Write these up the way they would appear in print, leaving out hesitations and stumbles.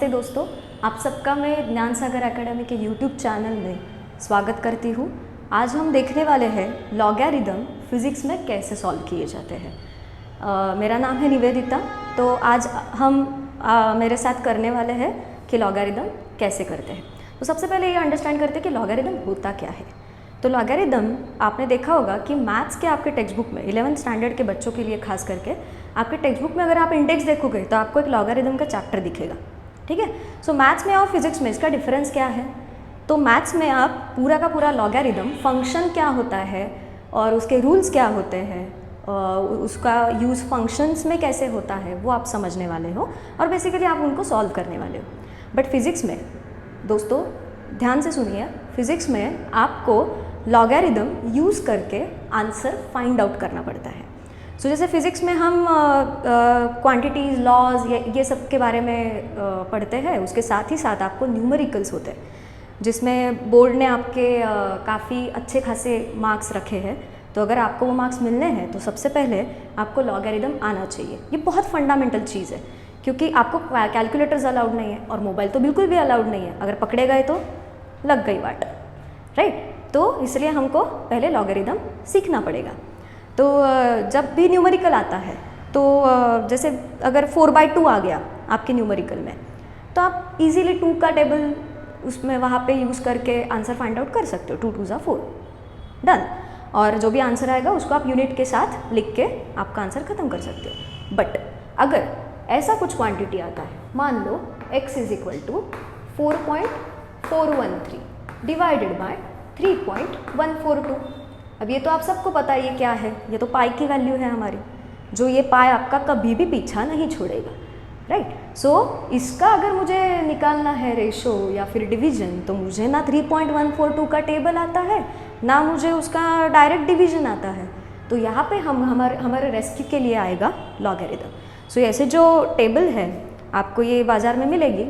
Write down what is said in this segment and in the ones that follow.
नमस्ते दोस्तों, आप सबका मैं ज्ञान सागर एकेडमी के यूट्यूब चैनल में स्वागत करती हूँ। आज हम देखने वाले हैं लॉगरिदम फिज़िक्स में कैसे सॉल्व किए जाते हैं। मेरा नाम है निवेदिता। तो आज हम मेरे साथ करने वाले हैं कि लॉगरिदम कैसे करते हैं। तो सबसे पहले ये अंडरस्टैंड करते हैं कि लॉगरिदम होता क्या है। तो लॉगरिदम आपने देखा होगा कि मैथ्स के आपके टेक्स्ट बुक में 11th स्टैंडर्ड के बच्चों के लिए खास करके आपके टेक्स्ट बुक में अगर आप इंडेक्स देखोगे तो आपको एक लॉगरिदम का चैप्टर दिखेगा। ठीक है। सो मैथ्स में और फिजिक्स में इसका डिफरेंस क्या है। तो मैथ्स में आप पूरा का पूरा लॉगरिदम फंक्शन क्या होता है और उसके रूल्स क्या होते हैं, उसका यूज़ फंक्शंस में कैसे होता है वो आप समझने वाले हो और बेसिकली आप उनको सॉल्व करने वाले हो। बट फिज़िक्स में दोस्तों ध्यान से सुनिए, फिज़िक्स में आपको लॉगरिदम यूज़ करके आंसर फाइंड आउट करना पड़ता है। सो जैसे फिज़िक्स में हम क्वांटिटीज़, लॉज ये सब के बारे में पढ़ते हैं, उसके साथ ही साथ आपको न्यूमेरिकल्स होते हैं जिसमें बोर्ड ने आपके काफ़ी अच्छे खासे मार्क्स रखे हैं। तो अगर आपको वो मार्क्स मिलने हैं तो सबसे पहले आपको लॉगरिदम आना चाहिए। ये बहुत फंडामेंटल चीज़ है क्योंकि आपको कैलकुलेटर्स अलाउड नहीं है और मोबाइल तो बिल्कुल भी अलाउड नहीं है। अगर पकड़े गए तो लग गई वाट, राइट। तो इसलिए हमको पहले लॉगरिदम सीखना पड़ेगा। तो जब भी न्यूमेरिकल आता है तो जैसे अगर 4/2 आ गया आपके न्यूमेरिकल में तो आप इजीली 2 का टेबल उसमें वहाँ पे यूज़ करके आंसर फाइंड आउट कर सकते हो। 2 2 4 डन। और जो भी आंसर आएगा उसको आप यूनिट के साथ लिख के आपका आंसर ख़त्म कर सकते हो। बट अगर ऐसा कुछ क्वांटिटी आता है, मान लो x = 4.413 डिवाइडेड बाय 3.142। अब ये तो आप सबको पता है ये क्या है, ये तो पाई की वैल्यू है हमारी, जो ये पाई आपका कभी भी पीछा नहीं छोड़ेगा, राइट। सो इसका अगर मुझे निकालना है रेशो या फिर डिवीजन तो मुझे ना 3.142 का टेबल आता है ना मुझे उसका डायरेक्ट डिवीजन आता है। तो यहाँ पे हमारे रेस्क्यू के लिए आएगा लॉगरिदम। सो ऐसे जो टेबल है आपको ये बाज़ार में मिलेगी,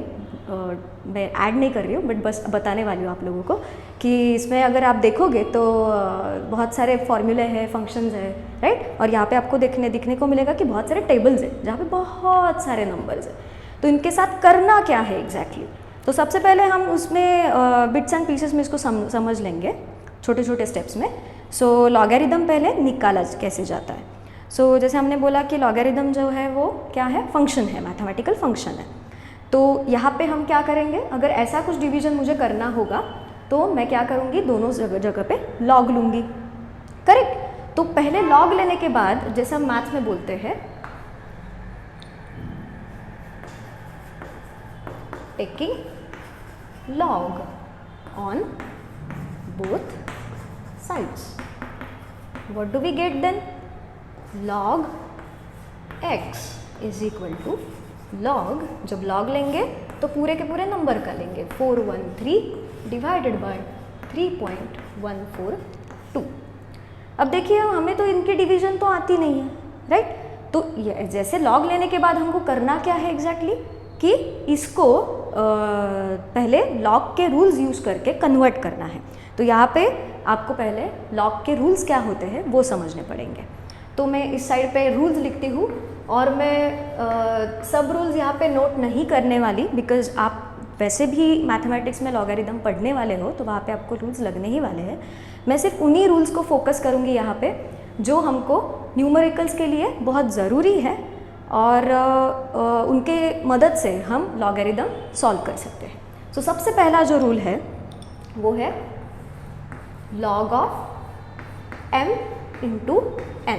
मैं ऐड नहीं कर रही हूँ बट बस बताने वाली हूँ आप लोगों को कि इसमें अगर आप देखोगे तो बहुत सारे फॉर्मूले हैं, फंक्शंस है, राइट। और यहाँ पे आपको दिखने को मिलेगा कि बहुत सारे टेबल्स हैं जहाँ पे बहुत सारे नंबर्स हैं। तो इनके साथ करना क्या है एग्जैक्टली। तो सबसे पहले हम उसमें बिट्स एंड पीसेस में इसको समझ लेंगे छोटे छोटे स्टेप्स में। सो लॉगरिदम पहले निकाला कैसे जाता है। सो जैसे हमने बोला कि लॉगरिदम जो है वो क्या है, फंक्शन है, मैथमेटिकल फंक्शन है। तो यहाँ पे हम क्या करेंगे, अगर ऐसा कुछ डिवीजन मुझे करना होगा तो मैं क्या करूँगी, दोनों जगह पे लॉग लूँगी, करेक्ट। तो पहले लॉग लेने के बाद जैसे हम मैथ्स में बोलते हैं taking log on both sides, what do we get then, log x = log, जब लॉग लेंगे तो पूरे के पूरे नंबर का लेंगे, 413 डिवाइडेड बाय 3.142। अब देखिए हमें तो इनकी डिवीजन तो आती नहीं है, राइट। तो जैसे लॉग लेने के बाद हमको करना क्या है एग्जैक्टली कि इसको पहले लॉग के रूल्स यूज़ करके कन्वर्ट करना है। तो यहाँ पे आपको पहले लॉग के रूल्स क्या होते हैं वो समझने पड़ेंगे। तो मैं इस साइड पे रूल्स लिखती हूँ और मैं सब रूल्स यहाँ पे नोट नहीं करने वाली बिकॉज आप वैसे भी मैथमेटिक्स में लॉगरिदम पढ़ने वाले हो तो वहाँ पे आपको रूल्स लगने ही वाले हैं। मैं सिर्फ उन्हीं रूल्स को फोकस करूँगी यहाँ पे जो हमको न्यूमेरिकल्स के लिए बहुत ज़रूरी है और उनके मदद से हम लॉगरिदम सॉल्व कर सकते हैं। तो सबसे पहला जो रूल है वो है log of m × n।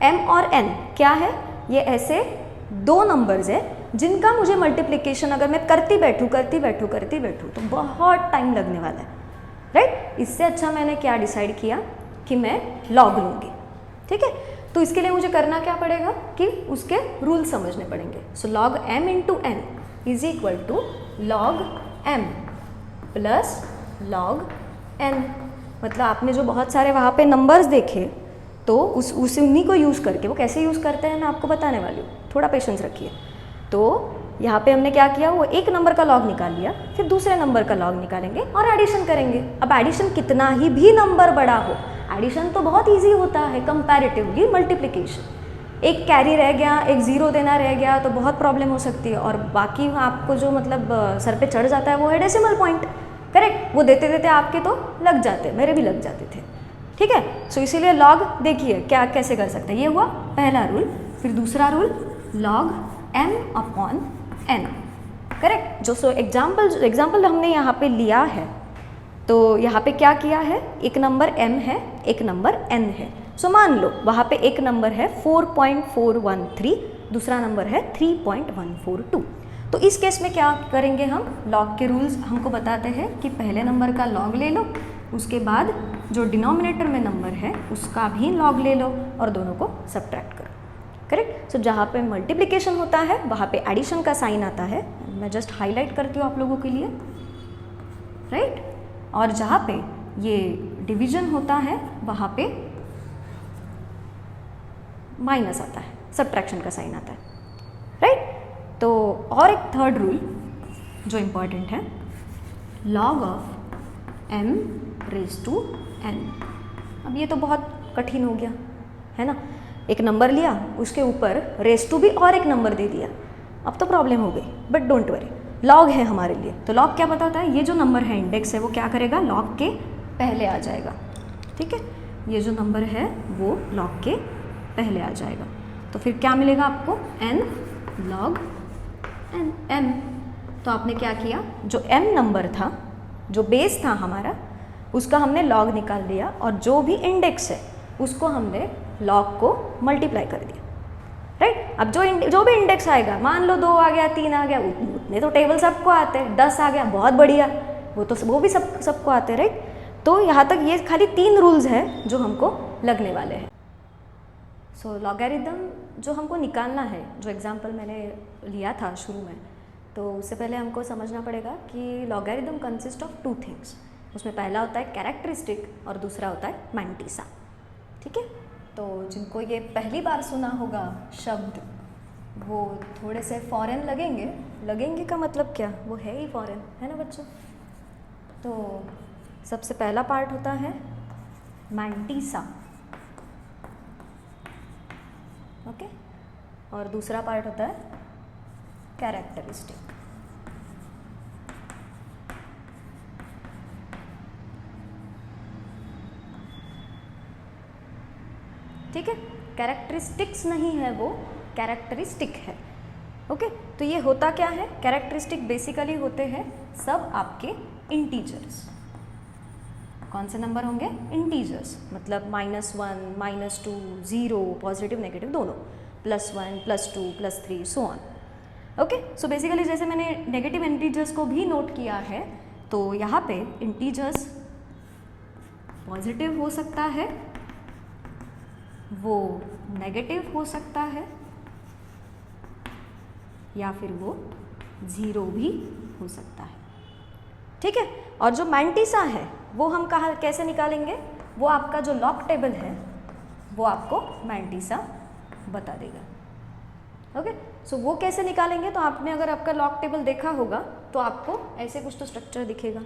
m और n क्या है, ये ऐसे दो नंबर्स है जिनका मुझे मल्टीप्लिकेशन अगर मैं करती बैठूँ तो बहुत टाइम लगने वाला है, राइट। इससे अच्छा मैंने क्या डिसाइड किया कि मैं लॉग लूँगी, ठीक है। तो इसके लिए मुझे करना क्या पड़ेगा कि उसके रूल समझने पड़ेंगे। So log m × n = log m plus log n। मतलब आपने जो बहुत सारे वहाँ पे नंबर्स देखे तो उन्हीं को यूज़ करके, वो कैसे यूज़ करते हैं मैं आपको बताने वाली हूँ, थोड़ा पेशेंस रखिए। तो यहाँ पे हमने क्या किया, वो एक नंबर का लॉग निकाल लिया, फिर दूसरे नंबर का लॉग निकालेंगे और एडिशन करेंगे। अब एडिशन कितना ही भी नंबर बड़ा हो, एडिशन तो बहुत ईजी होता है कंपैरेटिवली मल्टीप्लिकेशन, एक कैरी रह गया, एक ज़ीरो देना रह गया तो बहुत प्रॉब्लम हो सकती है। और बाकी आपको जो मतलब सर पे चढ़ जाता है वो है डेसिमल पॉइंट, करेक्ट। वो देते देते आपके तो लग जाते, मेरे भी लग जाते थे, ठीक है। सो इसीलिए लॉग देखिए क्या कैसे कर सकते हैं। ये हुआ पहला रूल। फिर दूसरा rule log m upon n, correct. जो सो एग्जाम्पल हमने यहाँ पे लिया है, तो यहाँ पे क्या किया है, एक नंबर m है, एक नंबर n है। सो मान लो वहाँ पे एक नंबर है 4.413, दूसरा नंबर है 3.142। तो इस केस में क्या करेंगे हम, लॉग के रूल्स हमको बताते हैं कि पहले नंबर का लॉग ले लो, उसके बाद जो डिनोमिनेटर में नंबर है उसका भी लॉग ले लो और दोनों को सब्ट्रैक्ट करो, करेक्ट। सो जहाँ पे मल्टीप्लिकेशन होता है वहाँ पे एडिशन का साइन आता है, मैं जस्ट हाईलाइट करती हूँ आप लोगों के लिए, राइट। और जहाँ पे ये डिवीजन होता है वहाँ पे माइनस आता है, सब्ट्रैक्शन का साइन आता है, राइट। तो और एक थर्ड रूल जो इम्पॉर्टेंट है, log of m raise to n। अब ये तो बहुत कठिन हो गया है ना, एक नंबर लिया उसके ऊपर रेज टू भी और एक नंबर दे दिया, अब तो प्रॉब्लम हो गई। बट डोंट वरी, लॉग है हमारे लिए। तो लॉग क्या बताता है, ये जो नंबर है इंडेक्स है वो क्या करेगा, लॉग के पहले आ जाएगा, ठीक है। ये जो नंबर है वो लॉग के पहले आ जाएगा। तो फिर क्या मिलेगा आपको, n log n m। तो आपने क्या किया, जो m नंबर था, जो बेस था हमारा, उसका हमने लॉग निकाल लिया और जो भी इंडेक्स है उसको हमने लॉग को मल्टीप्लाई कर दिया, राइट। अब जो भी इंडेक्स आएगा, मान लो 2 आ गया, 3 आ गया, उतने तो टेबल सबको आते हैं, 10 आ गया बहुत बढ़िया, वो भी सबको आते हैं, राइट। तो यहाँ तक ये खाली 3 रूल्स है जो हमको लगने वाले हैं। सो लॉगरिदम जो हमको निकालना है, जो एग्जांपल मैंने लिया था शुरू में, तो उससे पहले हमको समझना पड़ेगा कि लॉगरिदम कंसिस्ट ऑफ 2 थिंग्स। उसमें पहला होता है कैरेक्टरिस्टिक और दूसरा होता है मैंटिसा, ठीक है। तो जिनको ये पहली बार सुना होगा शब्द, वो थोड़े से फॉरेन लगेंगे का मतलब क्या, वो है ही फॉरेन, है ना बच्चों। तो सबसे पहला पार्ट होता है मैंटिसा, ओके, और दूसरा पार्ट होता है कैरेक्टरिस्टिक। ठीक है, कैरेक्टरिस्टिक्स नहीं है वो, कैरेक्टरिस्टिक है, ओके। तो ये होता क्या है, कैरेक्टरिस्टिक बेसिकली होते हैं सब आपके इंटीजर्स। कौन से नंबर होंगे, इंटीजर्स, मतलब -1, -2, 0, पॉजिटिव नेगेटिव दोनों, +1, +2, +3 so on, okay. So basically जैसे मैंने नेगेटिव इंटीजर्स को भी नोट किया है, तो यहाँ पे इंटीजर्स पॉजिटिव हो सकता है, वो नेगेटिव हो सकता है, या फिर वो 0 भी हो सकता है, ठीक है। और जो मैंटिसा है वो हम कैसे निकालेंगे, वो आपका जो लॉग टेबल है वो आपको मैंटिसा बता देगा, ओके। सो वो कैसे निकालेंगे, तो आपने अगर आपका लॉग टेबल देखा होगा तो आपको ऐसे कुछ तो स्ट्रक्चर दिखेगा,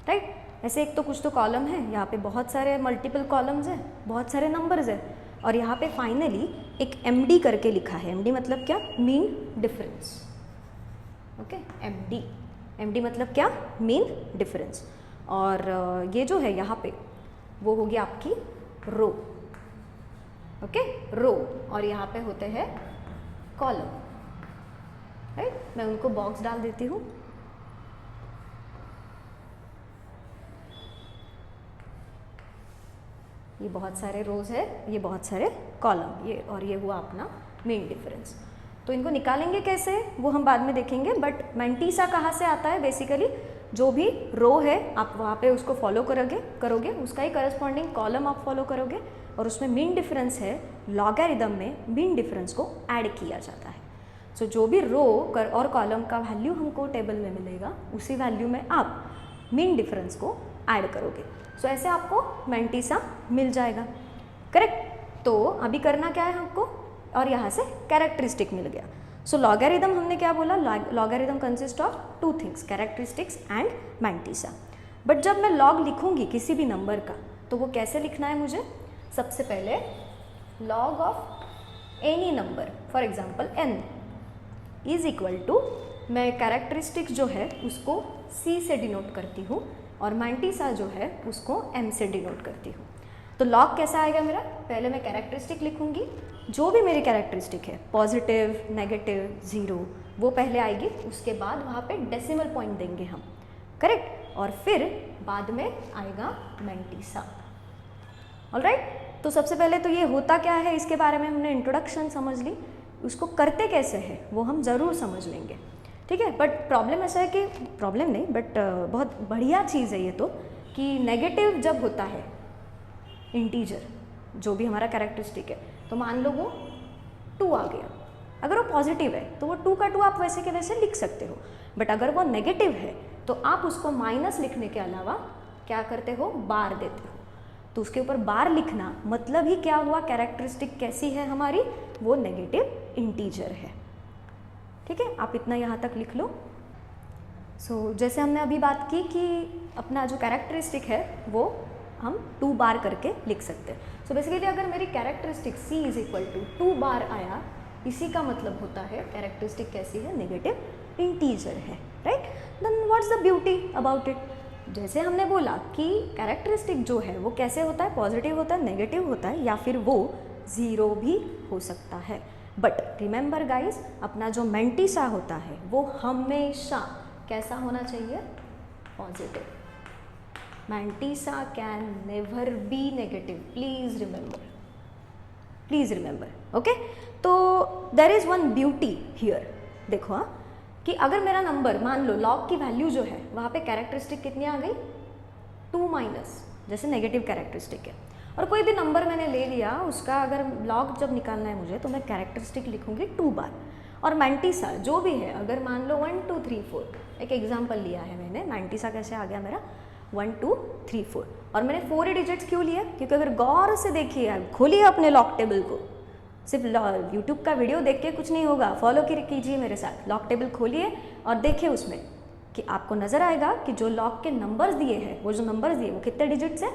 राइट। ऐसे एक तो कुछ तो कॉलम है, यहाँ पे बहुत सारे मल्टीपल कॉलम्स हैं, बहुत सारे नंबर्स हैं, और यहाँ पे फाइनली एक MD करके लिखा है। MD मतलब क्या, मीन डिफरेंस, ओके। MD मतलब क्या, मीन डिफरेंस। और ये जो है यहाँ पे वो होगी आपकी रो, ओके, रो, और यहाँ पे होते हैं कॉलम, राइट। मैं उनको बॉक्स डाल देती हूँ। ये बहुत सारे रोज है, ये बहुत सारे कॉलम, ये और ये हुआ अपना मेन डिफरेंस। तो इनको निकालेंगे कैसे वो हम बाद में देखेंगे, बट मैंटिसा कहाँ से आता है, बेसिकली जो भी रो है आप वहाँ पे उसको फॉलो करोगे, उसका ही करस्पॉन्डिंग कॉलम आप फॉलो करोगे, और उसमें मीन डिफरेंस है, लॉगरिदम में मीन डिफरेंस को ऐड किया जाता है। सो जो भी रो और कॉलम का वैल्यू हमको टेबल में मिलेगा, उसी वैल्यू में आप मीन डिफरेंस को ऐड करोगे। सो ऐसे आपको मैंटिसा मिल जाएगा, करेक्ट। तो अभी करना क्या है हमको, और यहाँ से कैरेक्टरिस्टिक मिल गया। सो लॉगरिदम हमने क्या बोला, logarithm consist of two things, characteristics and mantissa. But जब मैं लॉग लिखूंगी किसी भी नंबर का तो वो कैसे लिखना है मुझे, सबसे पहले log of any number for example n is equal to, मैं कैरेक्टरिस्टिक्स जो है उसको c से डिनोट करती हूँ और मैंटीसा जो है उसको m से डिनोट करती हूँ। तो लॉग कैसा आएगा मेरा, पहले मैं कैरेक्टरिस्टिक लिखूंगी, जो भी मेरी कैरेक्टरिस्टिक है पॉजिटिव, नेगेटिव, ज़ीरो, वो पहले आएगी, उसके बाद वहाँ पे डेसिमल पॉइंट देंगे हम, करेक्ट, और फिर बाद में आएगा मैंटीसा। ऑलराइट, तो सबसे पहले तो ये होता क्या है इसके बारे में हमने इंट्रोडक्शन समझ ली, उसको करते कैसे है वो हम ज़रूर समझ लेंगे, ठीक है। बट प्रॉब्लम ऐसा है कि, प्रॉब्लम नहीं बट बहुत बढ़िया चीज़ है ये तो, कि नेगेटिव जब होता है इंटीजर जो भी हमारा कैरेक्टरिस्टिक है, तो मान लो वो 2 आ गया, अगर वो पॉजिटिव है तो वो 2 का 2 आप वैसे के वैसे लिख सकते हो, बट अगर वो नेगेटिव है तो आप उसको माइनस लिखने के अलावा क्या करते हो, बार देते हो। तो उसके ऊपर बार लिखना मतलब ही क्या हुआ, कैरेक्टरिस्टिक कैसी है हमारी, वो नेगेटिव इंटीजर है, ठीक है। आप इतना यहाँ तक लिख लो। सो जैसे हमने अभी बात की कि अपना जो कैरेक्टरिस्टिक है वो हम 2 बार करके लिख सकते हैं। सो बेसिकली अगर मेरी characteristic c is equal to 2 बार आया, इसी का मतलब होता है कैरेक्टरिस्टिक कैसी है, नेगेटिव इंटीजर है, right. Then what's the beauty about it, जैसे हमने बोला कि कैरेक्टरिस्टिक जो है वो कैसे होता है, पॉजिटिव होता है, नेगेटिव होता है, या फिर वो 0 भी हो सकता है। बट रिमेंबर गाइस, अपना जो मैंटीसा होता है वो हमेशा कैसा होना चाहिए, positive. Mantissa can never be negative, please remember, okay. तो there is one beauty here, देखो हाँ, कि अगर मेरा नंबर मान लो लॉग की वैल्यू जो है वहाँ पे कैरेक्टरिस्टिक कितनी आ गई, 2 माइनस, जैसे नेगेटिव कैरेक्टरिस्टिक है, और कोई भी नंबर मैंने ले लिया, उसका अगर लॉग जब निकालना है मुझे तो मैं कैरेक्टरिस्टिक लिखूंगी 2 बार, और मैंटीसा जो भी है, अगर मान लो 1 2 3 4, एक एग्जाम्पल लिया है मैंने, मैंटीसा कैसे आ गया मेरा 1 2 3 4, और मैंने 4 डिजिट्स क्यों लिए, क्योंकि अगर गौर से देखिए, खोलिए अपने लॉग टेबल को, सिर्फ यूट्यूब का वीडियो देख के कुछ नहीं होगा, फॉलो कीजिए मेरे साथ, लॉग टेबल खोलिए और देखिए उसमें कि आपको नजर आएगा कि जो लॉग के नंबर्स दिए हैं, वो जो नंबर्स दिए वो कितने डिजिट्स है,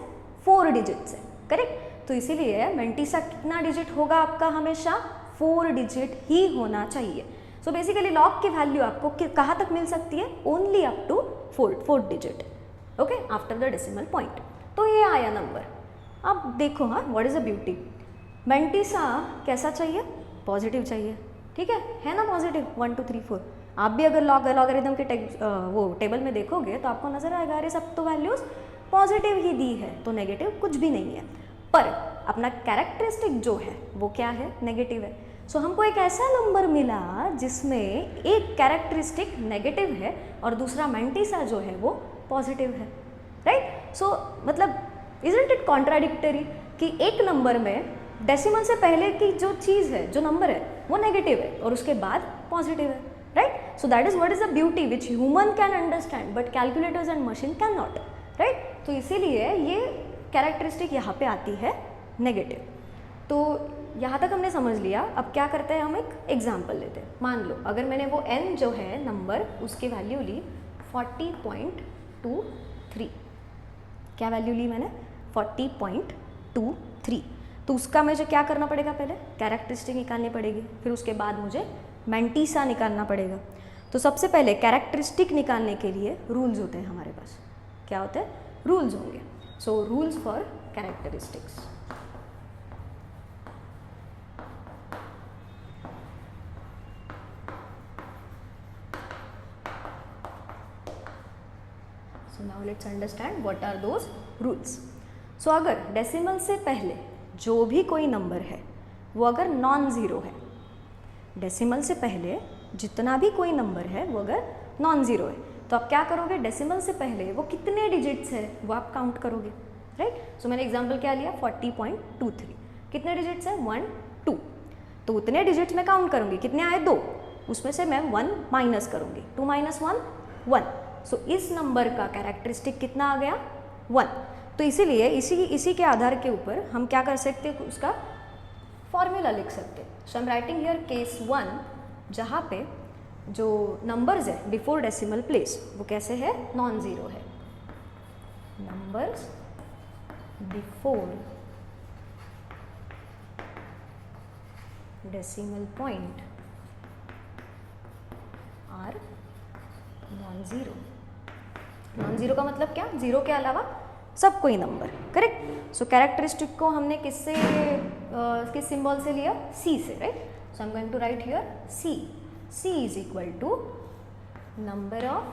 4 डिजिट्स है, करेक्ट। तो इसीलिए मैंटीसा कितना डिजिट होगा आपका, हमेशा 4 डिजिट ही होना चाहिए। सो बेसिकली लॉग की वैल्यू आपको कहाँ तक मिल सकती है, only up to 4 digit, okay, after the decimal point. तो ये आया नंबर। अब देखो हाँ, what is the beauty, mantissa कैसा चाहिए, पॉजिटिव चाहिए, ठीक है ना, पॉजिटिव 1 2 3 4। आप भी अगर लॉगरिदम के वो टेबल में देखोगे तो आपको नजर आएगा, अरे सब तो वैल्यूज पॉजिटिव ही दी है, तो नेगेटिव कुछ भी नहीं है। पर अपना कैरेक्टरिस्टिक जो है वो क्या है, नेगेटिव है। सो हमको एक ऐसा नंबर मिला जिसमें एक कैरेक्टरिस्टिक नेगेटिव है और दूसरा मैंटीसा जो है वो पॉजिटिव है, राइट। सो मतलब इजंट इट कॉन्ट्राडिक्टरी कि एक नंबर में डेसिमल से पहले की जो चीज़ है, जो नंबर है वो नेगेटिव है और उसके बाद पॉजिटिव है, right. So that is what is the beauty which human can understand but calculators and machine can not, right. तो इसीलिए ये कैरेक्टरिस्टिक यहाँ पे आती है नेगेटिव। तो यहाँ तक हमने समझ लिया। अब क्या करते हैं, हम एक एग्जाम्पल लेते हैं। मान लो अगर मैंने वो n जो है नंबर, उसकी वैल्यू ली 40.23, क्या वैल्यू ली मैंने, 40.23। तो उसका मुझे क्या करना पड़ेगा, पहले कैरेक्टरिस्टिक निकालनी पड़ेगी, फिर उसके बाद मुझे मैंटीसा निकालना पड़ेगा। तो सबसे पहले कैरेक्टरिस्टिक निकालने के लिए रूल्स होते हैं हमारे पास। क्या होते हैं, रूल्स होंगे। So rules for characteristics. So now let's understand what are those rules. So अगर डेसिमल से पहले जो भी कोई नंबर है वो अगर नॉन ज़ीरो है, डेसिमल से पहले जितना भी कोई नंबर है वो अगर नॉन ज़ीरो है, तो आप क्या करोगे, डेसिमल से पहले वो कितने डिजिट्स है वो आप काउंट करोगे, राइट। सो मैंने एग्जांपल क्या लिया, 40.23, कितने डिजिट्स है, 1 2, तो उतने डिजिट्स में काउंट करूँगी, कितने आए, 2, उसमें से मैं 1 माइनस करूँगी, 2 - 1 1। सो इस नंबर का कैरेक्टरिस्टिक कितना आ गया, 1। तो इसीलिए इसी के आधार के ऊपर हम क्या कर सकते हैं, उसका फॉर्मूला लिख सकते हैं। So I am writing here case 1 जहाँ पे जो नंबर्स है बिफोर डेसिमल प्लेस वो कैसे है, नॉन ज़ीरो है। Numbers before decimal point are non zero. Non zero का मतलब क्या, ज़ीरो के अलावा सब कोई नंबर, करेक्ट। सो कैरेक्टरिस्टिक को हमने किससे किस सिंबल से लिया, सी से, right. So I am going to write here C. C is equal to number of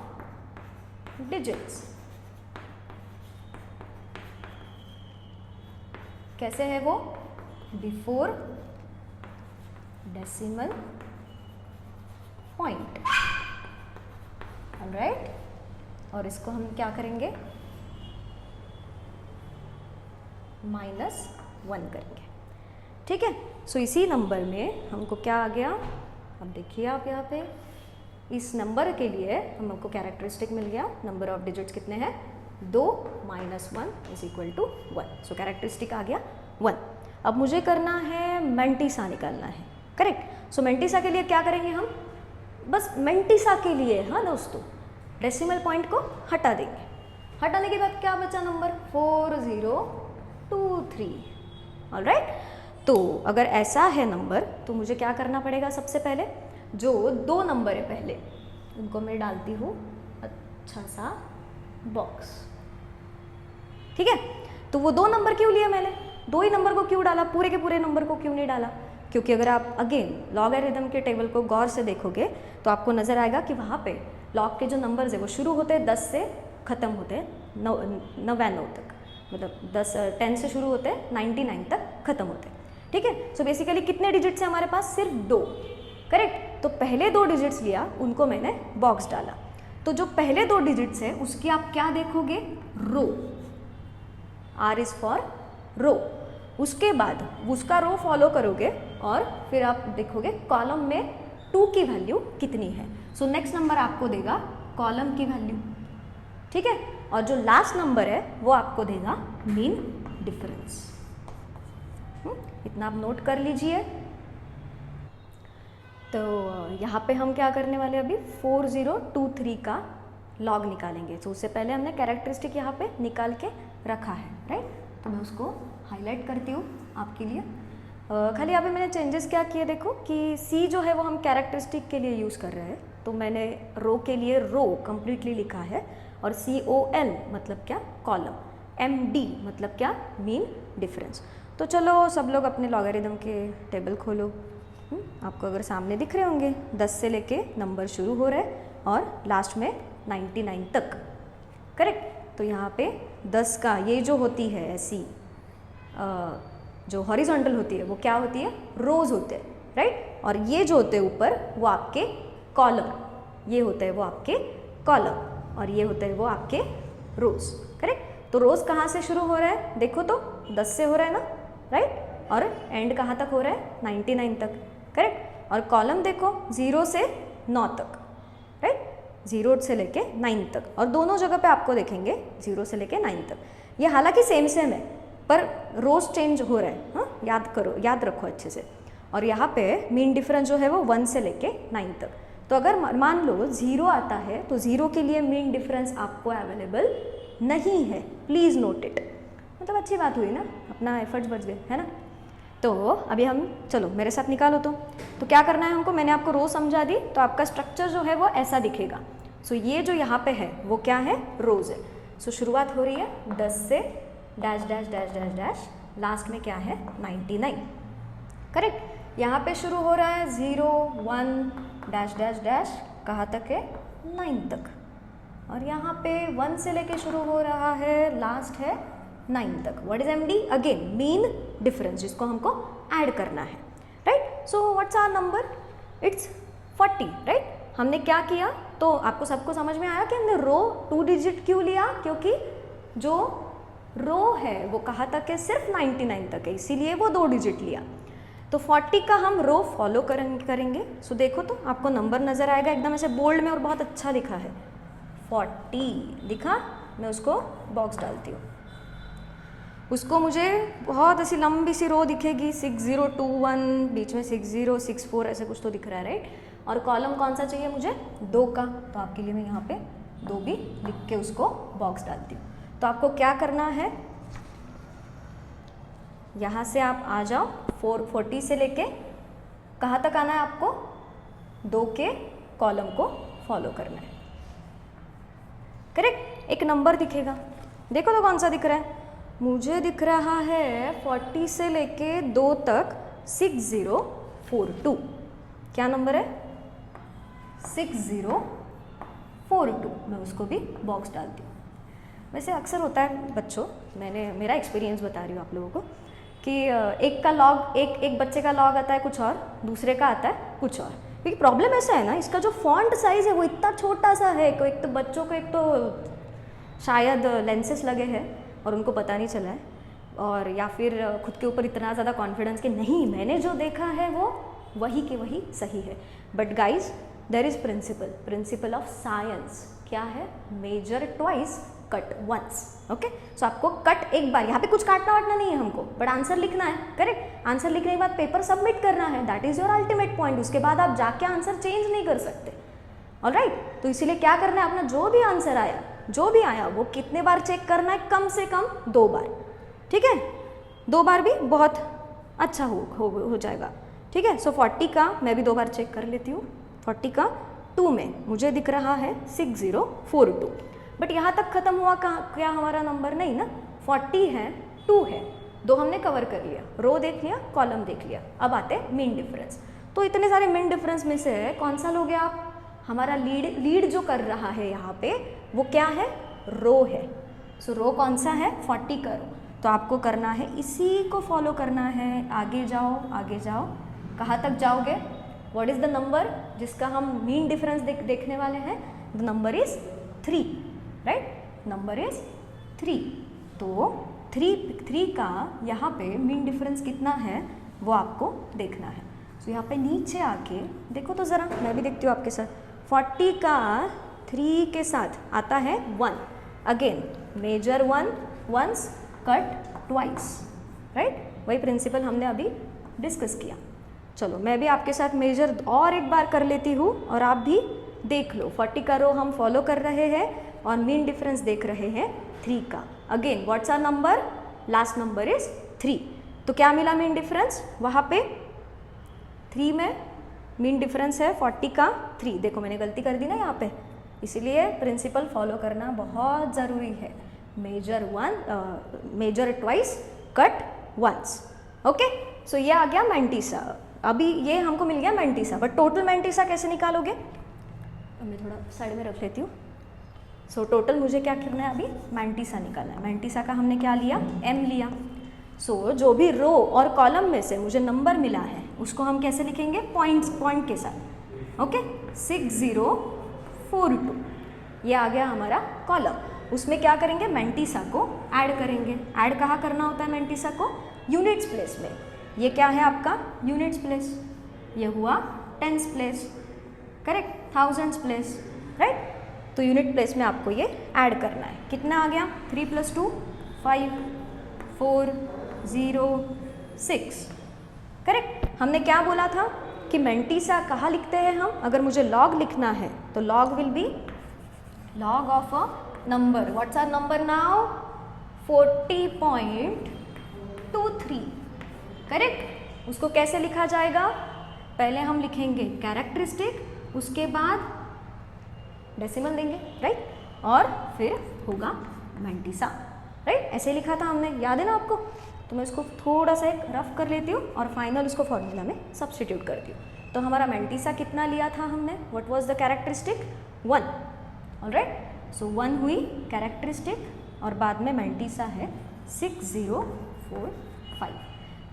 digits. कैसे है वो, बिफोर डेसिमल पॉइंट, ऑलराइट। और इसको हम क्या करेंगे, -1 करेंगे, ठीक है। सो इसी नंबर में हमको क्या आ गया, अब देखिए आप यहाँ पे इस नंबर के लिए हमको कैरेक्टरिस्टिक मिल गया, नंबर ऑफ डिजिट्स कितने हैं, 2 - 1 is equal to 1। So characteristic आ गया 1। अब मुझे करना है मेंटिसा निकालना है, करेक्ट। सो मेंटिसा के लिए क्या करेंगे हम, बस मेंटिसा के लिए, हाँ दोस्तों, डेसिमल पॉइंट को हटा देंगे। हटाने के बाद क्या बचा नंबर, 4023, ऑलराइट। तो अगर ऐसा है नंबर तो मुझे क्या करना पड़ेगा, सबसे पहले जो 2 नंबर है पहले उनको मैं डालती हूँ अच्छा सा बॉक्स, ठीक है। तो वो 2 नंबर क्यों लिया मैंने, 2 ही नंबर को क्यों डाला, पूरे के पूरे नंबर को क्यों नहीं डाला, क्योंकि अगर आप अगेन लॉगरिथम के टेबल को गौर से देखोगे तो आपको नज़र आएगा कि वहाँ पे लॉग के जो नंबर्स है वो शुरू होते हैं 10 से ख़त्म होते हैं 99 तक, मतलब 10 से शुरू होते हैं 99 तक ख़त्म होते हैं, ठीक है। सो बेसिकली कितने डिजिट्स हैं हमारे पास, सिर्फ 2, करेक्ट। तो पहले 2 डिजिट्स लिया, उनको मैंने बॉक्स डाला। तो जो पहले 2 डिजिट्स है उसकी आप क्या देखोगे, रो, R इज़ फॉर रो। उसके बाद उसका रो फॉलो करोगे और फिर आप देखोगे कॉलम में 2 की वैल्यू कितनी है। सो नेक्स्ट नंबर आपको देगा कॉलम की वैल्यू, ठीक है। और जो लास्ट नंबर है वो आपको देगा मीन डिफरेंस। इतना आप नोट कर लीजिए। तो यहाँ पे हम क्या करने वाले अभी 4023 का लॉग निकालेंगे। तो उससे पहले हमने कैरेक्टरिस्टिक यहाँ पे निकाल के रखा है, राइट। तो मैं उसको हाईलाइट करती हूँ आपके लिए। खाली यहाँ पे मैंने चेंजेस क्या किए, देखो कि सी जो है वो हम कैरेक्टरिस्टिक के लिए यूज़ कर रहे हैं, तो मैंने रो के लिए रो कम्प्लीटली लिखा है, और COL मतलब क्या, कॉलम, MD मतलब क्या, मीन डिफरेंस। तो चलो सब लोग अपने लॉगरिथम के टेबल खोलो। आपको अगर सामने दिख रहे होंगे 10 से लेके नंबर शुरू हो रहे हैं और लास्ट में 99 तक, करेक्ट। तो यहाँ पे 10 का ये जो होती है ऐसी जो हॉरिजॉन्टल होती है वो क्या होती है, रोज होते हैं, राइट। और ये जो होते हैं ऊपर वो आपके कॉलम, ये होते हैं वो आपके कॉलम, और ये होते हैं वो आपके रोज, करेक्ट। तो रोज कहाँ से शुरू हो रहा है, देखो तो 10 से हो रहा है ना, राइट। और एंड कहाँ तक हो रहा है, 99 तक, करेक्ट। और कॉलम देखो 0 से 9 तक, राइट, 0 से लेके 9 तक, और दोनों जगह पे आपको देखेंगे 0 से लेके 9 तक। ये हालांकि सेम सेम है पर रोज चेंज हो रहा है, हाँ, याद करो, याद रखो अच्छे से। और यहाँ पे मीन डिफरेंस जो है वो 1 से लेके 9 तक। तो अगर मान लो 0 आता है तो 0 के लिए मीन डिफरेंस आपको अवेलेबल नहीं है, प्लीज़ नोट इट। मतलब अच्छी बात हुई ना, अपना एफर्ट्स बच गए, है ना। तो अभी हम, चलो मेरे साथ निकालो। तो क्या करना है हमको, मैंने आपको रो समझा दी, तो आपका स्ट्रक्चर जो है वो ऐसा दिखेगा। सो ये जो यहाँ पे है वो क्या है, रोज है। सो शुरुआत हो रही है 10 से, dash dash dash dash dash, last में क्या है 99, करेक्ट। यहाँ पे शुरू हो रहा है 0 1 डैश डैश डैश, कहाँ तक है 9 तक, और यहाँ पे 1 से लेके शुरू हो रहा है, लास्ट है 9 तक। What is MD, again mean difference, जिसको हमको ऐड करना है, right. So what's our number, it's 40, right. हमने क्या किया, तो आपको सबको समझ में आया कि हमने रो 2 डिजिट क्यों लिया, क्योंकि जो रो है वो कहाँ तक है, सिर्फ 99 तक है, इसीलिए वो 2 डिजिट लिया। तो 40 का हम रो फॉलो करेंगे। सो देखो तो आपको नंबर नज़र आएगा, एकदम ऐसे बोल्ड में और बहुत अच्छा लिखा है 40 लिखा। मैं उसको बॉक्स डालती हूँ, उसको मुझे बहुत ऐसी लंबी सी रो दिखेगी, 6021, बीच में 6064 ऐसे कुछ तो दिख रहा है, राइट। और कॉलम कौन सा चाहिए मुझे, 2 का, तो आपके लिए मैं यहाँ पे 2 भी लिख के उसको बॉक्स डालती हूँ। तो आपको क्या करना है, यहाँ से आप आ जाओ 440 से लेके कहाँ तक आना है आपको, 2 के कॉलम को फॉलो करना है। करेक्ट, एक नंबर दिखेगा, देखो तो कौन सा दिख रहा है, मुझे दिख रहा है 40 से लेके 2 तक 6042। क्या नंबर है, 6042। मैं उसको भी बॉक्स डालती हूँ। वैसे अक्सर होता है बच्चों, मेरा एक्सपीरियंस बता रही हूँ आप लोगों को, कि एक का लॉग, एक बच्चे का लॉग आता है कुछ और, दूसरे का आता है कुछ और। क्योंकि प्रॉब्लम ऐसा है ना, इसका जो फॉन्ट साइज़ है वो इतना छोटा सा है, एक तो बच्चों को, एक तो शायद लेंसेस लगे हैं और उनको पता नहीं चला है, और या फिर खुद के ऊपर इतना ज़्यादा कॉन्फिडेंस कि नहीं मैंने जो देखा है वो वही के वही सही है। But guys there is principle of science, क्या है, measure twice cut once. Okay, so आपको कट एक बार, यहाँ पे कुछ काटना वाटना नहीं है हमको, बट आंसर लिखना है। करेक्ट, आंसर लिखने के बाद पेपर सबमिट करना है, that is your ultimate point. उसके बाद आप जाके आंसर चेंज नहीं कर सकते। ऑलराइट, तो इसीलिए क्या करना है, अपना जो भी आंसर आया, जो भी आया वो कितने बार चेक करना है, कम से कम 2 बार। ठीक है, 2 बार भी बहुत अच्छा हो जाएगा। ठीक है, सो 40 का मैं भी 2 बार चेक कर लेती हूँ। 40 का 2 में मुझे दिख रहा है 6042, बट यहाँ तक खत्म हुआ क्या हमारा नंबर, नहीं ना, 40 है, 2 है, 2 हमने कवर कर लिया, रो देख लिया, कॉलम देख लिया। अब आते हैं मीन डिफरेंस। तो इतने सारे मीन डिफरेंस में से कौन सा लोगे आप, हमारा लीड जो कर रहा है यहाँ पे वो क्या है, रो है। सो रो कौन सा है, 40 का रो। तो आपको करना है, इसी को फॉलो करना है, आगे जाओ आगे जाओ, कहाँ तक जाओगे, व्हाट इज़ द नंबर जिसका हम मीन डिफरेंस देखने वाले हैं, the number is 3, right, number is 3। तो 3 का यहाँ पे मीन डिफरेंस कितना है वो आपको देखना है। तो यहाँ पे नीचे आके देखो तो ज़रा, मैं भी देखती हूँ आपके साथ। 40 का 3 के साथ आता है 1, again major 1 once, cut twice, right, वही प्रिंसिपल हमने अभी डिस्कस किया। चलो मैं भी आपके साथ मेजर और एक बार कर लेती हूँ और आप भी देख लो। 40 का रो हम फॉलो कर रहे हैं और मीन डिफरेंस देख रहे हैं 3 का। Again what's our number, last number is 3। तो क्या मिला मीन डिफरेंस, वहाँ पे 3 में मीन डिफरेंस है 40 का 3। देखो मैंने गलती कर दी ना यहाँ पे, इसीलिए प्रिंसिपल फॉलो करना बहुत ज़रूरी है। Measure twice, cut once. Okay, so ये आ गया मैंटीसा। अभी ये हमको मिल गया मैंटीसा, बट टोटल मैंटीसा कैसे निकालोगे, अब मैं थोड़ा साइड में रख लेती हूँ। सो टोटल मुझे क्या करना है, अभी मैंटीसा निकालना है। मैंटीसा का हमने क्या लिया, m लिया। सो जो भी रो और कॉलम में से मुझे नंबर मिला है उसको हम कैसे लिखेंगे, पॉइंट के साथ। ओके, 6042, ये आ गया हमारा कॉलम। उसमें क्या करेंगे, मैंटीसा को ऐड करेंगे। ऐड कहाँ करना होता है मैंटीसा को, यूनिट्स प्लेस में। ये क्या है आपका यूनिट्स प्लेस, ये हुआ tens place, correct, thousands place, right. तो यूनिट प्लेस में आपको ये ऐड करना है। कितना आ गया, 3 + 2 5 4 0 6, करेक्ट। हमने क्या बोला था कि मैंटीसा कहाँ लिखते हैं हम, अगर मुझे लॉग लिखना है तो log will be log of a number. What's our number now, 40.23, correct. उसको कैसे लिखा जाएगा, पहले हम लिखेंगे कैरेक्टरिस्टिक, उसके बाद डेसिमल देंगे, राइट, और फिर होगा मैंटीसा, राइट। ऐसे लिखा था हमने, याद है ना आपको। तो मैं इसको थोड़ा सा एक रफ कर लेती हूँ और फाइनल उसको फॉर्मूला में सब्सटीट्यूट करती हूँ। तो हमारा मैंटीसा कितना लिया था हमने, what was the characteristic, 1, alright. So 1 हुई कैरेक्टरिस्टिक और बाद में मैंटीसा है 6045।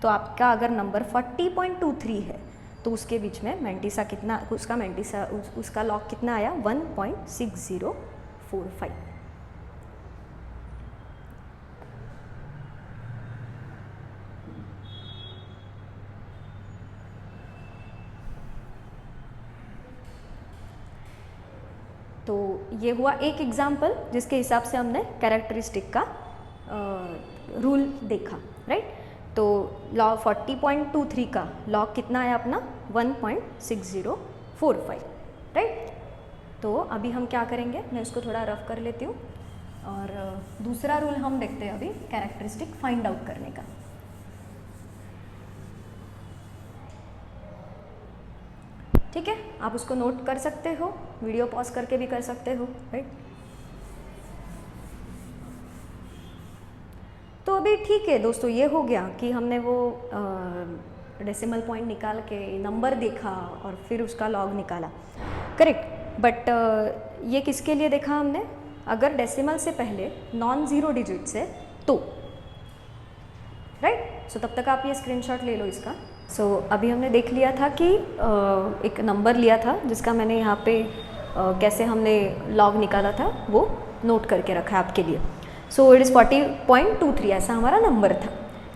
तो आपका अगर नंबर 40.23 है तो उसके बीच में मैंटीसा कितना, उसका मैंटीसा उसका लॉग कितना आया, 1.6045। तो ये हुआ एक एग्जाम्पल जिसके हिसाब से हमने कैरेक्टरिस्टिक का रूल देखा, राइट। तो लॉग 40.23 का लॉग कितना आया अपना, 1.6045। 4 5, राइट। तो अभी हम क्या करेंगे, मैं इसको थोड़ा रफ कर लेती हूँ और दूसरा रूल हम देखते हैं अभी कैरेक्टरिस्टिक फाइंड आउट करने का। ठीक है, आप उसको नोट कर सकते हो, वीडियो पॉज करके भी कर सकते हो, राइट। तो अभी ठीक है दोस्तों, ये हो गया कि हमने वो डेसिमल पॉइंट निकाल के नंबर देखा और फिर उसका लॉग निकाला, करेक्ट। बट ये किसके लिए देखा हमने, अगर डेसिमल से पहले नॉन ज़ीरो डिजिट्स है तो, राइट। सो तब तक आप ये स्क्रीनशॉट ले लो इसका। सो अभी हमने देख लिया था कि एक नंबर लिया था जिसका मैंने यहाँ पे कैसे हमने लॉग निकाला था वो नोट करके रखा है आपके लिए। सो इट इज़ 40.23 ऐसा हमारा नंबर था,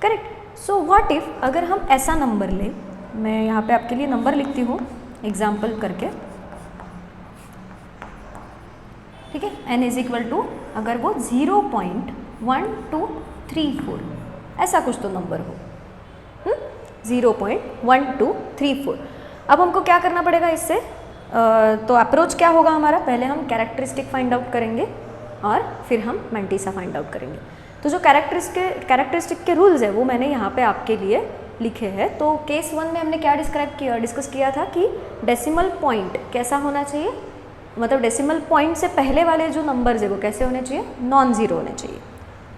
करेक्ट। सो व्हाट इफ़ अगर हम ऐसा नंबर लें, मैं यहाँ पे आपके लिए नंबर लिखती हूँ एग्जाम्पल करके, ठीक है। n इज इक्वल टू, अगर वो 0.1234 ऐसा कुछ तो नंबर हो, 0.1234। अब हमको क्या करना पड़ेगा इससे, तो अप्रोच क्या होगा हमारा, पहले हम कैरेक्टरिस्टिक फाइंड आउट करेंगे और फिर हम मैंटिसा फाइंड आउट करेंगे। तो जो कैरेक्टरिस्टिक के रूल्स है वो मैंने यहाँ पे आपके लिए लिखे हैं। तो केस 1 में हमने क्या डिस्कस किया था कि डेसिमल पॉइंट कैसा होना चाहिए, मतलब डेसिमल पॉइंट से पहले वाले जो नंबर्स है वो कैसे होने चाहिए, नॉन ज़ीरो होने चाहिए,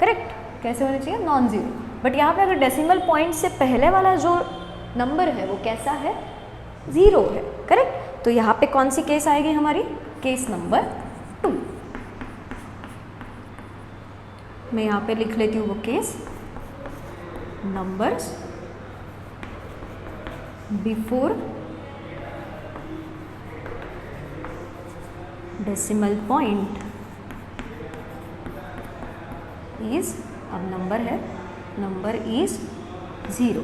करेक्ट। कैसे होने चाहिए, नॉन ज़ीरो। बट यहाँ पे अगर डेसिमल पॉइंट से पहले वाला जो नंबर है वो कैसा है, ज़ीरो है, करेक्ट। तो यहाँ पे कौन सी केस आएगी हमारी, केस नंबर 2। मैं यहाँ पे लिख लेती हूँ वो case, numbers before decimal point is, अब नंबर है, नंबर इज 0,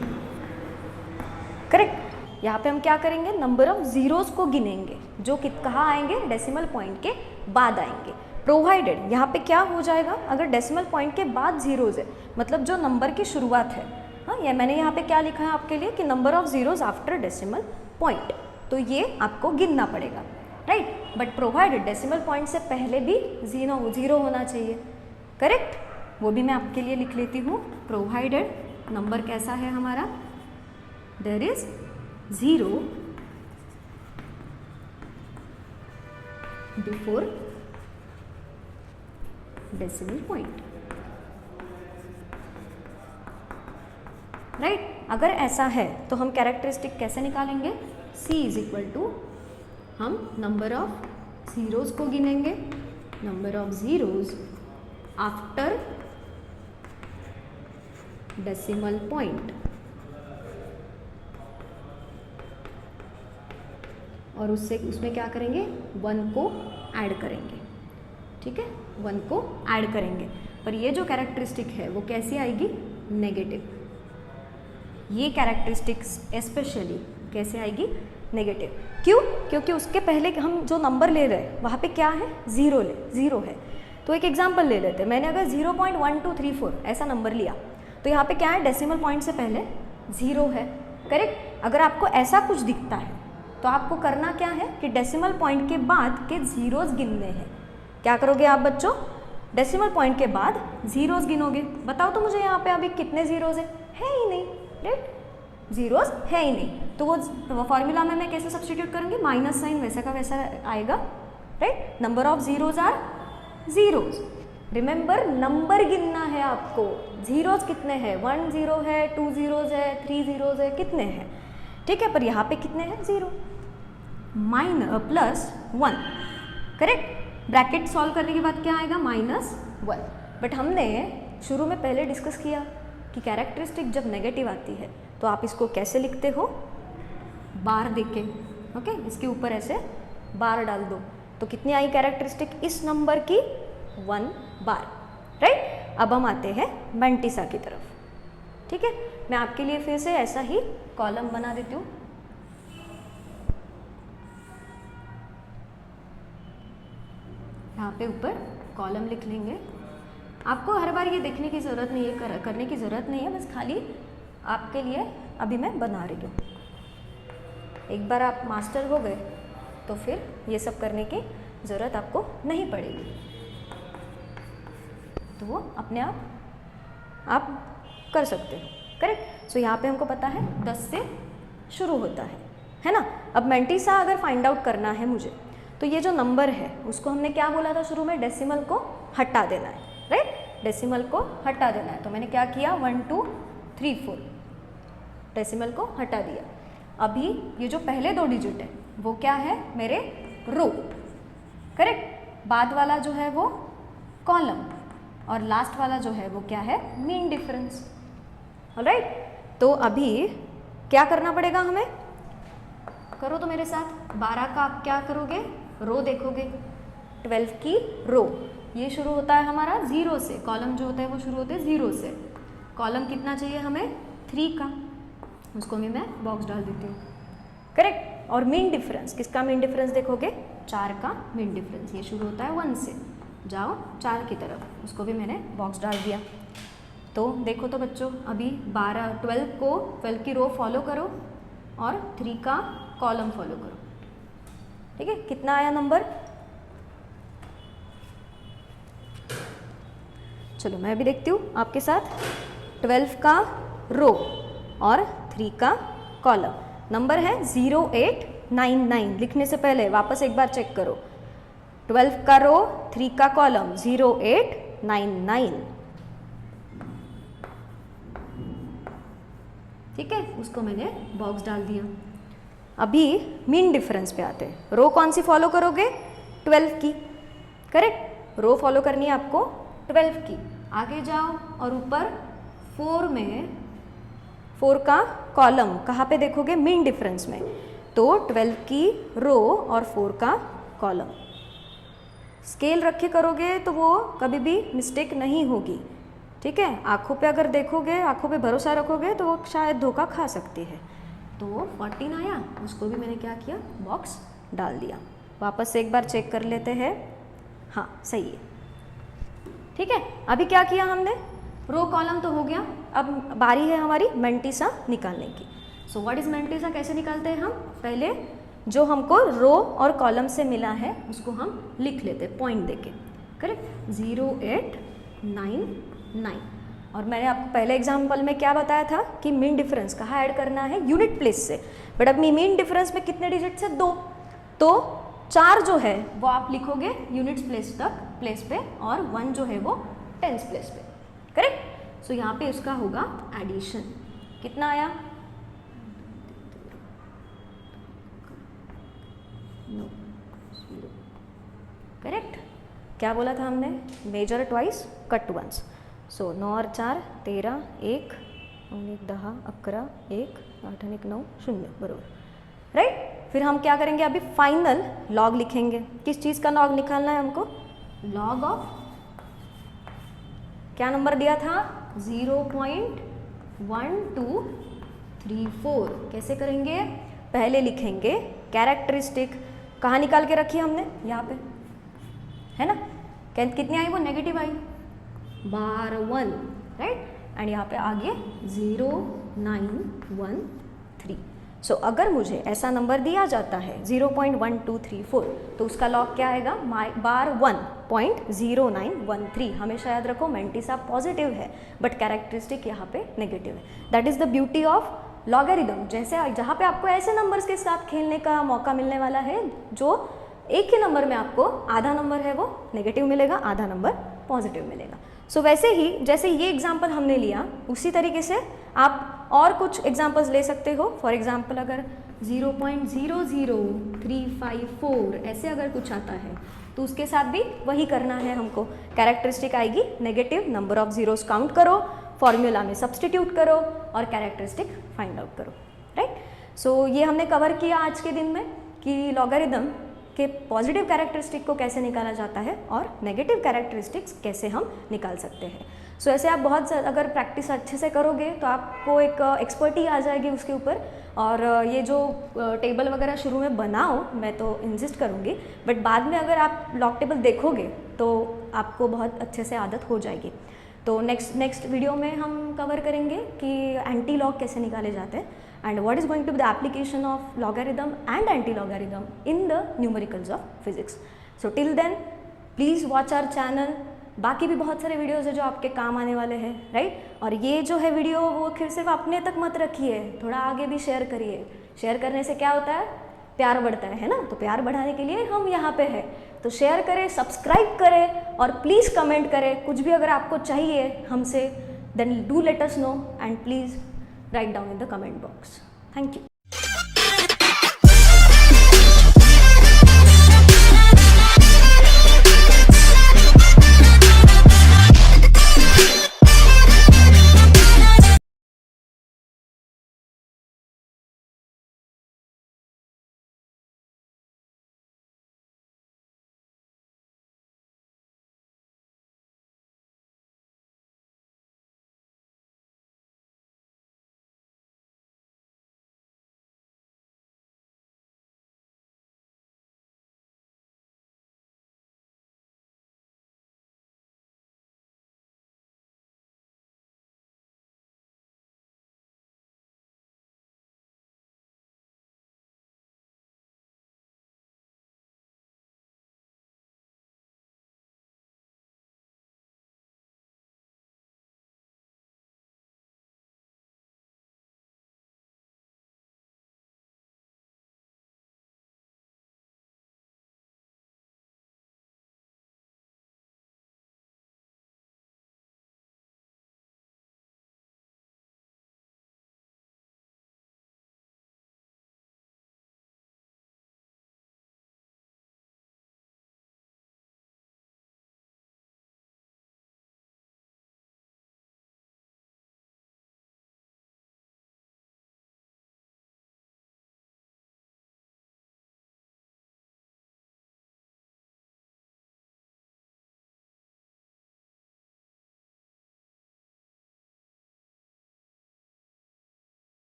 करेक्ट। यहाँ पे हम क्या करेंगे, नंबर ऑफ ज़ीरोज़ को गिनेंगे जो कहाँ आएंगे, डेसिमल पॉइंट के बाद आएंगे, प्रोवाइडेड यहाँ पे क्या हो जाएगा, अगर डेसिमल पॉइंट के बाद ज़ीरोज़ है मतलब जो नंबर की शुरुआत है, हाँ, या मैंने यहाँ पे क्या लिखा है आपके लिए कि number of zeros after decimal point, तो ये आपको गिनना पड़ेगा, right. But provided decimal point से पहले भी ज़ीरो होना चाहिए, करेक्ट। वो भी मैं आपके लिए लिख लेती हूँ, प्रोवाइडेड नंबर कैसा है हमारा, there is 0 before decimal point, right. अगर ऐसा है तो हम कैरेक्टरिस्टिक कैसे निकालेंगे, C इज इक्वल टू, हम नंबर ऑफ ज़ीरोज़ को गिनेंगे, number of zeros after decimal point, और उसमें क्या करेंगे, 1 को ऐड करेंगे, ठीक है, 1 को ऐड करेंगे। पर ये जो कैरेक्टरिस्टिक है वो कैसी आएगी, नेगेटिव। ये कैरेक्टरिस्टिक स्पेशली कैसे आएगी, नेगेटिव। क्यों, क्योंकि उसके पहले हम जो नंबर ले रहे हैं वहाँ पे क्या है, ज़ीरो है। तो एक एग्जांपल ले लेते हैं, मैंने अगर 0.1234 ऐसा नंबर लिया तो यहाँ पे क्या है, डेसिमल पॉइंट से पहले 0 है, करेक्ट। अगर आपको ऐसा कुछ दिखता है तो आपको करना क्या है कि डेसिमल पॉइंट के बाद के ज़ीरोज़ गिनने हैं। क्या करोगे आप बच्चों, डेसिमल पॉइंट के बाद ज़ीरोज़ गिनोगे। बताओ तो मुझे यहाँ पे अभी कितने ज़ीरोज़ है ही नहीं, राइट, ज़ीरोज़ है ही नहीं। तो वो फॉर्मूला में मैं कैसे सब्स्टिट्यूट करूँगी, माइनस साइन वैसा का वैसा आएगा, right. Number of zeros are zeros. Remember number गिनना है आपको, ज़ीरोज़ कितने हैं, 1 0 है, 2 ज़ीरोज़ है, 3 ज़ीरोज़ है, कितने हैं, ठीक है। पर यहाँ पे कितने हैं, 0 प्लस 1, करेक्ट। ब्रैकेट सॉल्व करने के बाद क्या आएगा, -1। बट हमने शुरू में पहले डिस्कस किया कि कैरेक्टरिस्टिक जब नेगेटिव आती है तो आप इसको कैसे लिखते हो, बार देके, ओके, इसके ऊपर ऐसे बार डाल दो तो कितनी आई कैरेक्टरिस्टिक इस नंबर की, 1 बार, राइट। अब हम आते हैं मैंटिसा की तरफ, ठीक है। मैं आपके लिए फिर से ऐसा ही कॉलम बना देती हूँ। यहाँ पे ऊपर कॉलम लिख लेंगे। आपको हर बार ये देखने की ज़रूरत नहीं है, करने की ज़रूरत नहीं है, बस खाली आपके लिए अभी मैं बना रही हूँ। एक बार आप मास्टर हो गए तो फिर ये सब करने की ज़रूरत आपको नहीं पड़ेगी, तो वो अपने आप कर सकते हो। करेक्ट। सो यहाँ पे हमको पता है 10 से शुरू होता है ना। अब मेंटिसा अगर फाइंड आउट करना है मुझे, तो ये जो नंबर है उसको हमने क्या बोला था शुरू में, डेसिमल को हटा देना है, राइट। डेसिमल को हटा देना है, तो मैंने क्या किया 1 2 3 4 डेसिमल को हटा दिया। अभी ये जो पहले 2 डिजिट है वो क्या है, मेरे रो, करेक्ट। बाद वाला जो है वो कॉलम, और लास्ट वाला जो है वो क्या है, मीन डिफरेंस। ऑलराइट, तो अभी क्या करना पड़ेगा हमें, करो तो मेरे साथ। 12 का आप क्या करोगे, रो देखोगे। 12 की रो, ये शुरू होता है हमारा 0 से, कॉलम जो होता है वो शुरू होते हैं 0 से। कॉलम कितना चाहिए हमें, 3 का, उसको भी मैं बॉक्स डाल देती हूँ, करेक्ट। और मीन डिफरेंस, किसका मीन डिफरेंस देखोगे, 4 का मीन डिफरेंस, ये शुरू होता है 1 से, जाओ 4 की तरफ, उसको भी मैंने बॉक्स डाल दिया। तो देखो तो बच्चों, अभी 12 की रो फॉलो करो और 3 का कॉलम फॉलो करो, ठीक है। कितना आया नंबर, चलो मैं भी देखती हूँ आपके साथ। 12 का रो और 3 का कॉलम, नंबर है 0899। लिखने से पहले वापस एक बार चेक करो, 12 का रो 3 का कॉलम 0899, ठीक है। उसको मैंने बॉक्स डाल दिया। अभी मीन डिफरेंस पे आते हैं। रो कौन सी फॉलो करोगे, 12 की, करेक्ट। रो फॉलो करनी है आपको 12 की। आगे जाओ और ऊपर 4 में 4 का कॉलम कहाँ पे देखोगे, मीन डिफरेंस में, तो 12 की रो और 4 का कॉलम। स्केल रखे करोगे तो वो कभी भी मिस्टेक नहीं होगी, ठीक है। आंखों पे अगर देखोगे, आंखों पे भरोसा रखोगे तो वो शायद धोखा खा सकती है। तो 14 आया, उसको भी मैंने क्या किया, बॉक्स डाल दिया। वापस से एक बार चेक कर लेते हैं, हाँ सही है, ठीक है। अभी क्या किया हमने, रो कॉलम तो हो गया, अब बारी है हमारी मेंटिसा निकालने की। सो व्हाट इज मेंटिसा, कैसे निकालते हैं हम, पहले जो हमको रो और कॉलम से मिला है उसको हम लिख लेते हैं पॉइंट देके, करेक्ट। 0899। और मैंने आपको पहले एग्जाम्पल में क्या बताया था कि मीन डिफरेंस कहाँ ऐड करना है, यूनिट प्लेस से। बट अब मीन डिफरेंस में कितने डिजिट्स है, 2, तो 4 जो है वो आप लिखोगे यूनिट्स प्लेस पे, और 1 जो है वो टेंस प्लेस पे, करेक्ट। सो यहाँ पे उसका होगा एडिशन। कितना आया, करेक्ट। क्या बोला था हमने, मेजर ट्वाइस कट वंस। सो 9 और 4 13, 1 और 1 10 11, 1 8 और 1 9 0, बरोबर, राइट। फिर हम क्या करेंगे, अभी फाइनल लॉग लिखेंगे। किस चीज़ का लॉग निकालना है हमको, लॉग ऑफ, क्या नंबर दिया था, 0.1234। कैसे करेंगे, पहले लिखेंगे कैरेक्टरिस्टिक, कहाँ निकाल के रखी हमने, यहाँ पे है ना। कितनी आई वो, negative I, bar 1, right. And यहाँ पे आगे 0913। सो अगर मुझे ऐसा नंबर दिया जाता है 0.1234, तो उसका लॉग क्या आएगा, बार 1.0913। हमेशा याद रखो मेंटिसा पॉजिटिव है बट कैरेक्टरिस्टिक यहाँ पे नेगेटिव है। That is the beauty of logarithm. जैसे जहाँ पे आपको ऐसे नंबर्स के साथ खेलने का मौका मिलने वाला है जो एक ही नंबर में आपको आधा नंबर है वो नेगेटिव मिलेगा, आधा नंबर पॉजिटिव मिलेगा। सो वैसे ही जैसे ये एग्जाम्पल हमने लिया, उसी तरीके से आप और कुछ एग्जाम्पल्स ले सकते हो। फॉर एग्जाम्पल अगर 0.00354 ऐसे अगर कुछ आता है तो उसके साथ भी वही करना है हमको। कैरेक्टरिस्टिक आएगी negative, number of zeros count करो, फॉर्मूला में सब्सटीट्यूट करो और कैरेक्टरिस्टिक फाइंड आउट करो, राइट। सो ये हमने कवर किया आज के दिन में कि लॉगरिदम के पॉजिटिव कैरेक्टरिस्टिक को कैसे निकाला जाता है और नेगेटिव कैरेक्टरिस्टिक्स कैसे हम निकाल सकते हैं। सो ऐसे आप बहुत अगर प्रैक्टिस अच्छे से करोगे तो आपको एक एक्सपर्टी आ जाएगी उसके ऊपर। और ये जो टेबल वगैरह शुरू में बनाओ, मैं तो इंसिस्ट करूँगी, बट बाद में अगर आप लॉग टेबल देखोगे तो आपको बहुत अच्छे से आदत हो जाएगी। तो नेक्स्ट वीडियो में हम कवर करेंगे कि एंटी लॉग कैसे निकाले जाते हैं। and what is going to be the application of logarithm and anti-logarithm in the numericals of physics. So till then, please watch our channel. बाकी भी बहुत सारे वीडियोज़ है जो आपके काम आने वाले हैं, राइट? और ये जो है वीडियो वो सिर्फ अपने तक मत रखिए, थोड़ा आगे भी शेयर करिए. शेयर करने से क्या होता है? प्यार बढ़ता है ना? तो प्यार बढ़ाने के लिए हम यहाँ पे हैं. तो शेयर करें, सब्सक्राइब करें और प्लीज़ कमेंट करें. कुछ भी अगर आपको चाहिए हमसे, then do let us know and please write down in the comment box. Thank you.